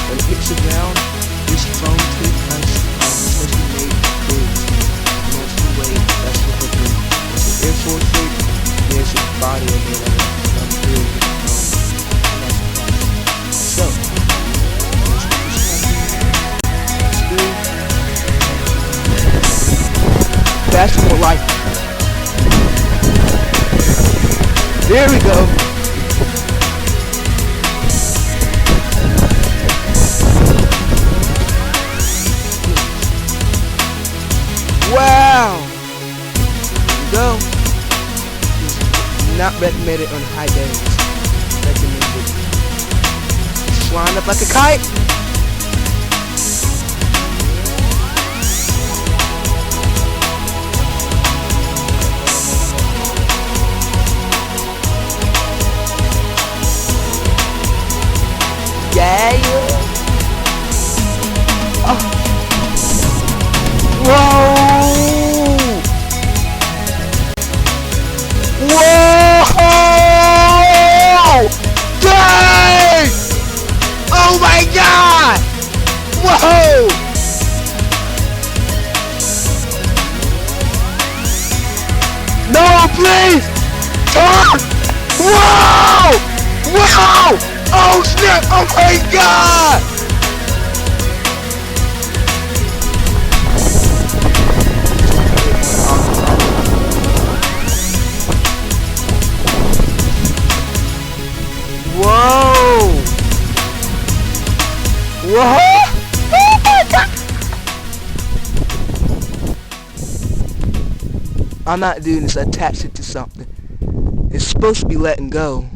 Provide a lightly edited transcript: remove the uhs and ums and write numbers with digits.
When it hits the ground, this foam tip has specially made grooves. And that's the way, that's the hook. There's the Air Force shape, there's the body of it, and groove. And that's the body. So, let's put this through. That's more like it. There we go. Wow. There we go. Not recommended on high days. Recommended. Flying up like a kite. Yeah. Oh. Whoa! Whoa! Dang! Oh my God! Whoa! No, please! Turn! Whoa! Whoa! Oh snap! Oh my God! Whoa! Whoa! Oh my God! I'm not doing this. I attached it to something. It's supposed to be letting go.